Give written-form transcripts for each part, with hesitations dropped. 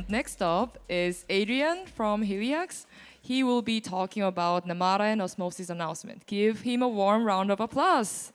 And next up is Adrian from Helix. He will be talking about Namada and Osmosis announcement. Give him a warm round of applause.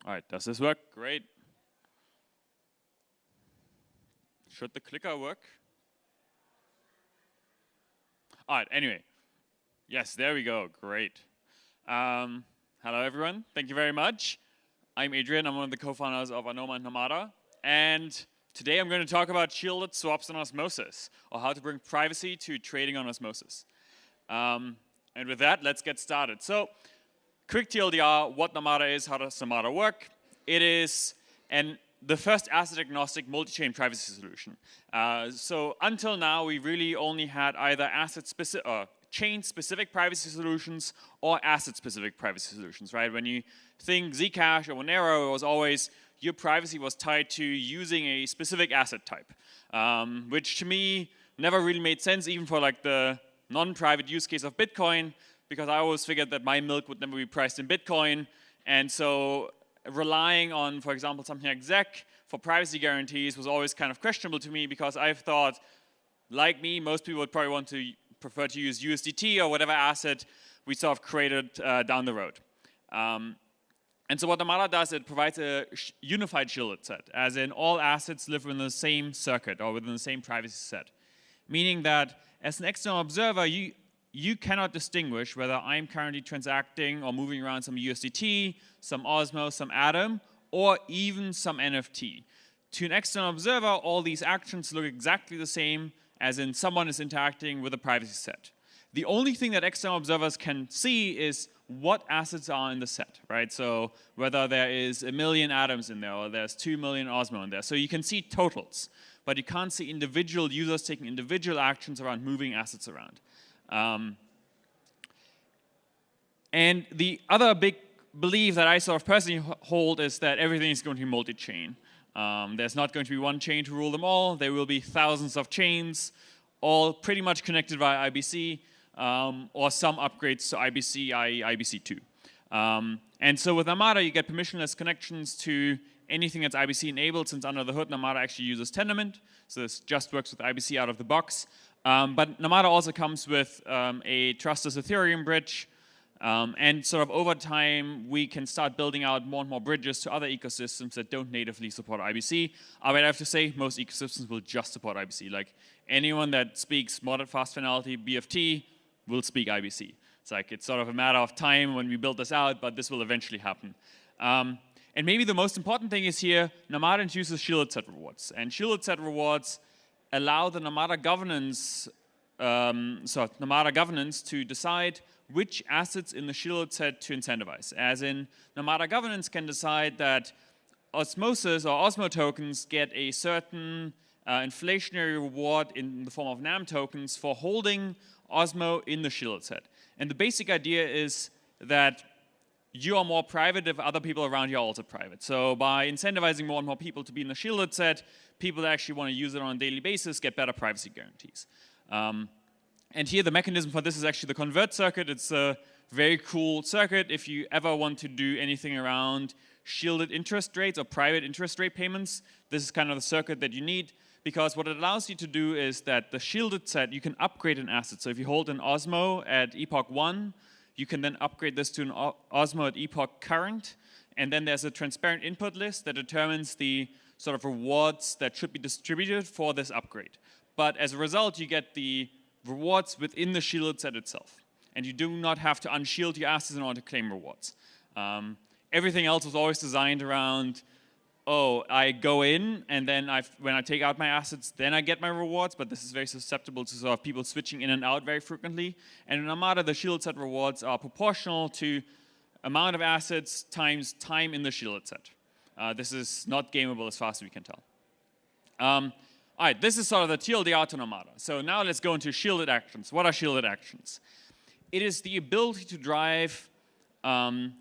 All right, does this work? Great. Should the clicker work? All right, anyway. Yes, there we go, great. Hello everyone, thank you very much. I'm Adrian, I'm one of the co-founders of Anoma and Namada. And today I'm going to talk about shielded swaps on Osmosis, or how to bring privacy to trading on Osmosis. And with that, let's get started. So, quick TLDR, what Namada is, how does Namada work? It is the first asset-agnostic multi-chain privacy solution. So until now, we really only had either chain-specific privacy solutions or asset-specific privacy solutions, right? When you think Zcash or Monero, it was always your privacy was tied to using a specific asset type, which to me never really made sense, even for like the non-private use case of Bitcoin, because I always figured that my milk would never be priced in Bitcoin. And so relying on, for example, something like ZEC for privacy guarantees was always kind of questionable to me, because I've thought, like me, most people would probably want to prefer to use USDT or whatever asset we sort of created down the road. And so what Namada does, it provides a unified shielded set, as in all assets live within the same circuit or within the same privacy set. Meaning that as an external observer, you cannot distinguish whether I'm currently transacting or moving around some USDT, some Osmo, some Atom, or even some NFT. To an external observer, all these actions look exactly the same, as in someone is interacting with a privacy set. The only thing that external observers can see is what assets are in the set, right? So whether there is 1 million atoms in there or there's 2 million Osmo in there. So you can see totals, but you can't see individual users taking individual actions around moving assets around. And the other big belief that I sort of personally hold is that everything is going to be multi-chain. There's not going to be one chain to rule them all. There will be thousands of chains, all pretty much connected via IBC, or some upgrades to IBC, i.e. IBC2. And so with Namada, you get permissionless connections to anything that's IBC enabled, since under the hood, Namada actually uses Tendermint. So this just works with IBC out of the box. But Namada also comes with a trustless Ethereum bridge. And sort of over time, we can start building out more and more bridges to other ecosystems that don't natively support IBC. But I have to say, most ecosystems will just support IBC. Like anyone that speaks moderate fast finality, BFT, will speak IBC. It's sort of a matter of time when we build this out, but this will eventually happen. And maybe the most important thing is here, Namada introduces shielded set rewards. And shielded set rewards allow the Namada governance, to decide which assets in the shielded set to incentivize. As in, Namada governance can decide that Osmosis or Osmo tokens get a certain inflationary reward in the form of NAM tokens for holding Osmo in the shielded set. And the basic idea is that you are more private if other people around you are also private. So by incentivizing more and more people to be in the shielded set, people that actually want to use it on a daily basis get better privacy guarantees. And here the mechanism for this is actually the convert circuit. It's a very cool circuit if you ever want to do anything around shielded interest rates or private interest rate payments. This is kind of the circuit that you need, because what it allows you to do is that the shielded set, you can upgrade an asset. So if you hold an Osmo at epoch 1, you can then upgrade this to an Osmo at epoch current. And then there's a transparent input list that determines the sort of rewards that should be distributed for this upgrade. But as a result, you get the rewards within the shielded set itself. And you do not have to unshield your assets in order to claim rewards. Everything else was always designed around, oh, I go in, and then when I take out my assets, then I get my rewards, but this is very susceptible to sort of people switching in and out very frequently. And in Namada, the shielded set rewards are proportional to amount of assets times time in the shielded set. This is not gameable as far as we can tell. All right, this is sort of the TLDR to Namada. So now let's go into shielded actions. What are shielded actions? It is the ability to drive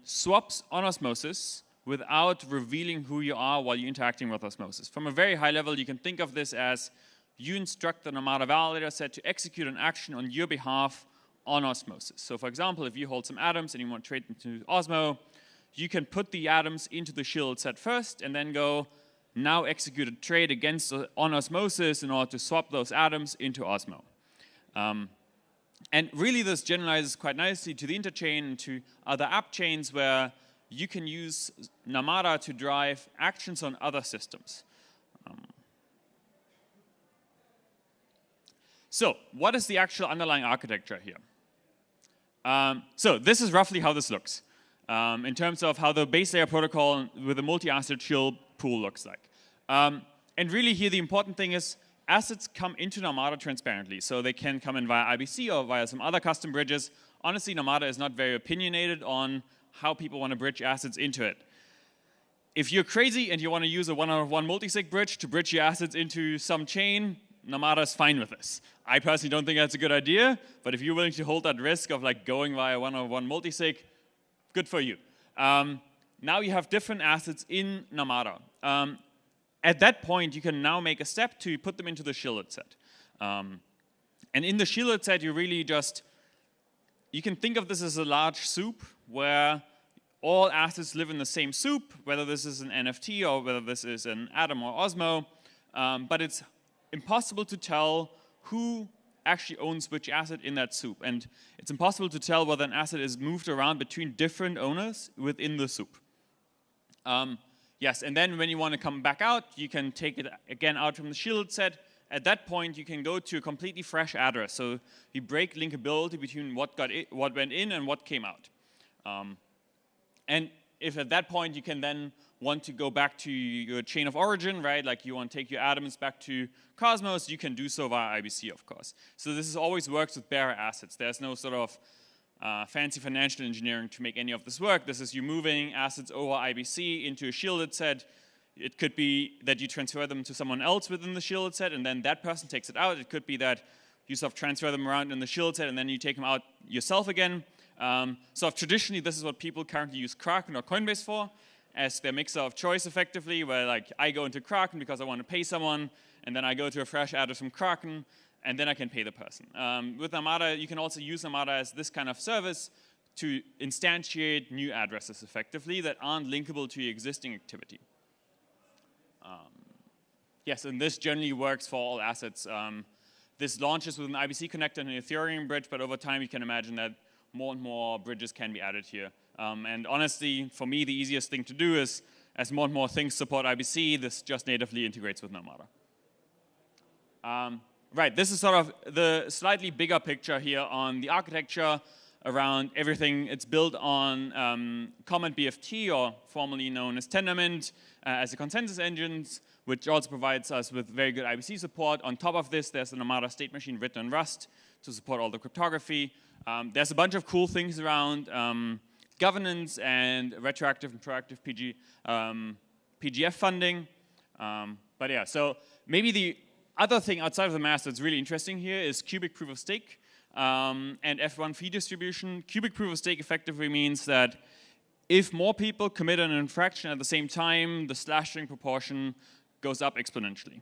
swaps on Osmosis without revealing who you are while you're interacting with Osmosis. From a very high level, you can think of this as you instruct the Namada validator set to execute an action on your behalf on Osmosis. So for example, if you hold some atoms and you want to trade into Osmo, you can put the atoms into the shielded set first and then go, now execute a trade against on Osmosis in order to swap those atoms into Osmo. And really this generalizes quite nicely to the Interchain and to other app chains where you can use Namada to drive actions on other systems. So what is the actual underlying architecture here? So this is roughly how this looks in terms of how the base layer protocol with a multi-asset shield pool looks like. And really here the important thing is assets come into Namada transparently. So they can come in via IBC or via some other custom bridges. Honestly, Namada is not very opinionated on how people want to bridge assets into it. If you're crazy and you want to use a one-on-one multisig bridge to bridge your assets into some chain, Namada is fine with this. I personally don't think that's a good idea, but if you're willing to hold that risk of like going via one-on-one multisig, good for you. Now you have different assets in Namada. At that point, you can now make a step to put them into the shielded set. And in the shielded set, you really just, you can think of this as a large soup where all assets live in the same soup, whether this is an NFT or whether this is an atom or Osmo, but it's impossible to tell who actually owns which asset in that soup. And it's impossible to tell whether an asset is moved around between different owners within the soup. Yes, and then when you want to come back out, you can take it again out from the shielded set. At that point, you can go to a completely fresh address. So you break linkability between what went in and what came out. And if at that point you can then want to go back to your chain of origin, right? Like you want to take your atoms back to Cosmos, you can do so via IBC, of course. So this always works with bearer assets. There's no sort of fancy financial engineering to make any of this work. This is you moving assets over IBC into a shielded set. It could be that you transfer them to someone else within the shielded set and then that person takes it out. It could be that you sort of transfer them around in the shielded set and then you take them out yourself again. So traditionally, this is what people currently use Kraken or Coinbase for as their mixer of choice effectively, where like I go into Kraken because I want to pay someone and then I go to a fresh address from Kraken and then I can pay the person. With Namada, you can also use Namada as this kind of service to instantiate new addresses effectively that aren't linkable to your existing activity. Yes, and this generally works for all assets. This launches with an IBC connector and an Ethereum bridge, but over time you can imagine that more and more bridges can be added here. And honestly, for me, the easiest thing to do is, as more and more things support IBC, this just natively integrates with Namada. Right, this is sort of the slightly bigger picture here on the architecture around everything. It's built on Common BFT, or formerly known as Tendermint, as a consensus engine, which also provides us with very good IBC support. On top of this, there's a Namada state machine written in Rust to support all the cryptography. There's a bunch of cool things around governance and retroactive and proactive PGF funding. But yeah, so maybe the other thing outside of the mass that's really interesting here is cubic proof of stake and F1 fee distribution. Cubic proof of stake effectively means that if more people commit an infraction at the same time, the slashing proportion goes up exponentially.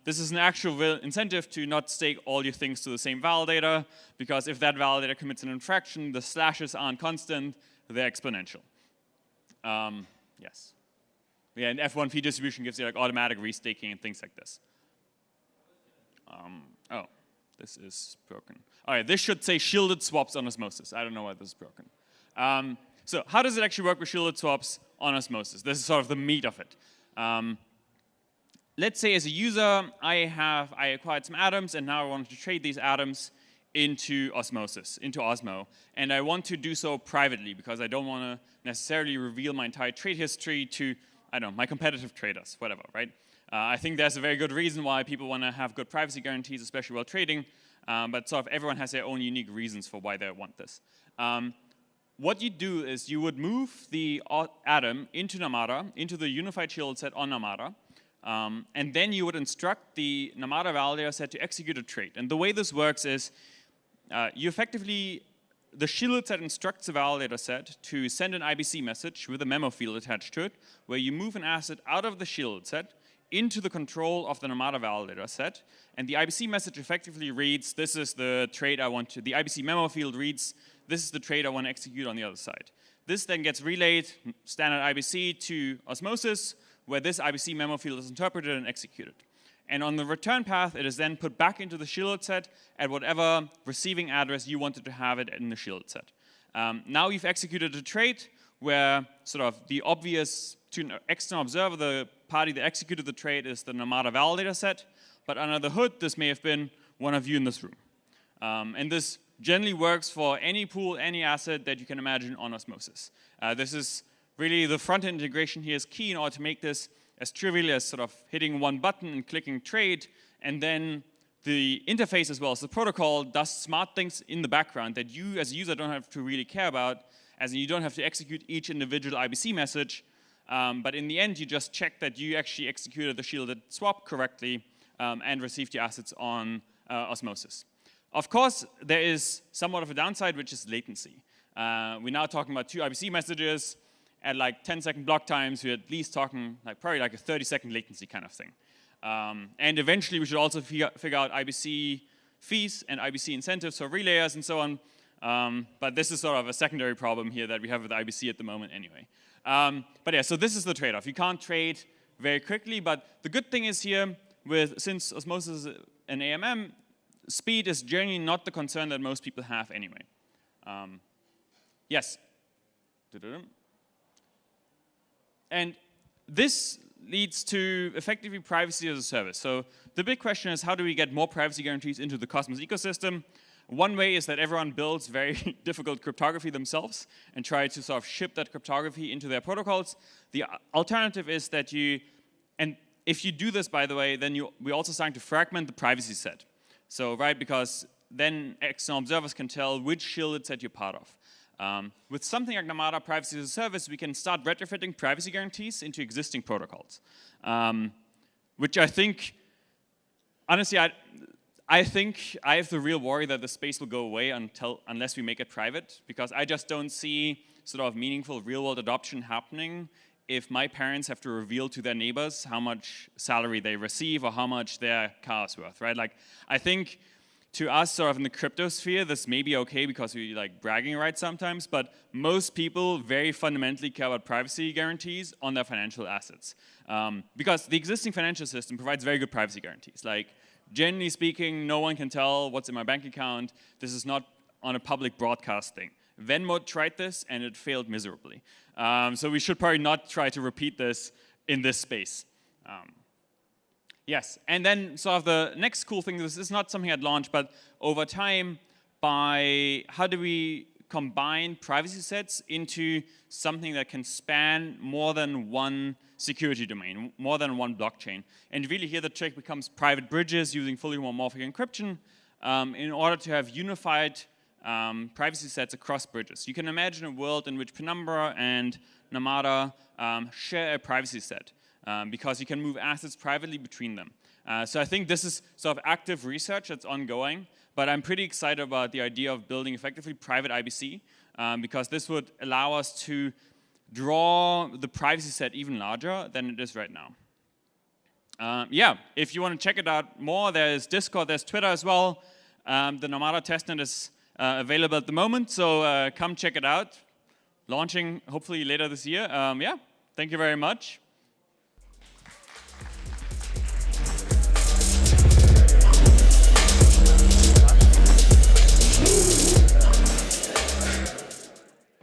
This is an actual incentive to not stake all your things to the same validator, because if that validator commits an infraction, the slashes aren't constant, they're exponential. Yes. Yeah, and F1 fee distribution gives you like automatic restaking and things like this. Oh, this is broken. All right, this should say shielded swaps on Osmosis. I don't know why this is broken. So how does it actually work with shielded swaps on Osmosis? This is sort of the meat of it. Let's say as a user, I acquired some atoms and now I want to trade these atoms into Osmosis, into Osmo. And I want to do so privately because I don't want to necessarily reveal my entire trade history to, I don't know, my competitive traders, whatever, right? I think there's a very good reason why people want to have good privacy guarantees, especially while trading. But sort of everyone has their own unique reasons for why they want this. What you do is you would move the atom into Namada, into the unified shielded set on Namada. And then you would instruct the Namada validator set to execute a trade. And the way this works is you effectively, the shielded set instructs the validator set to send an IBC message with a memo field attached to it, where you move an asset out of the shielded set into the control of the Namada validator set. And the IBC message effectively reads, this is the trade I want to, the IBC memo field reads, this is the trade I want to execute on the other side. This then gets relayed, standard IBC, to Osmosis, where this IBC memo field is interpreted and executed. And on the return path, it is then put back into the shielded set at whatever receiving address you wanted to have it in the shielded set. Now you've executed a trade where sort of the obvious, to an external observer, the party that executed the trade is the Namada validator set, but under the hood, this may have been one of you in this room. And this generally works for any pool, any asset that you can imagine on Osmosis. This is really the front-end integration here is key in order to make this as trivial as sort of hitting one button and clicking trade, and then the interface as well as the protocol does smart things in the background that you as a user don't have to really care about, as in you don't have to execute each individual IBC message, but in the end you just check that you actually executed the shielded swap correctly and received your assets on Osmosis. Of course, there is somewhat of a downside, which is latency. We're now talking about 2 IBC messages at like 10-second block times. We're at least talking like probably like a 30-second latency kind of thing. And eventually, we should also figure out IBC fees and IBC incentives for relayers and so on. But this is sort of a secondary problem here that we have with IBC at the moment anyway. But yeah, so this is the trade-off. You can't trade very quickly, but the good thing is here, since Osmosis is an AMM, speed is generally not the concern that most people have anyway. Yes? And this leads to effectively privacy as a service. So the big question is, how do we get more privacy guarantees into the Cosmos ecosystem? One way is that everyone builds very difficult cryptography themselves and try to sort of ship that cryptography into their protocols. The alternative is that and if you do this, by the way, then we're also starting to fragment the privacy set. So, right, because then external observers can tell which shielded set you're part of. With something like Namada Privacy as a Service, we can start retrofitting privacy guarantees into existing protocols, which I think, honestly, I think I have the real worry that the space will go away unless we make it private, because I just don't see sort of meaningful real-world adoption happening if my parents have to reveal to their neighbors how much salary they receive or how much their car is worth, right? Like, I think to us, sort of in the crypto sphere, this may be okay because we like bragging rights sometimes, but most people very fundamentally care about privacy guarantees on their financial assets. Because the existing financial system provides very good privacy guarantees. Like, generally speaking, no one can tell what's in my bank account. This is not on a public broadcast thing. Venmo tried this and it failed miserably. So we should probably not try to repeat this in this space. Yes, and then sort of the next cool thing, this is not something I'd launch, but over time, by how do we combine privacy sets into something that can span more than one security domain, more than one blockchain. And really here the trick becomes private bridges using fully homomorphic encryption in order to have unified privacy sets across bridges. You can imagine a world in which Penumbra and Namada share a privacy set. Because you can move assets privately between them. So I think this is sort of active research that's ongoing, but I'm pretty excited about the idea of building effectively private IBC, because this would allow us to draw the privacy set even larger than it is right now. Yeah, if you want to check it out more, there's Discord, there's Twitter as well. The Namada testnet is available at the moment, so come check it out. Launching hopefully later this year. Yeah, thank you very much.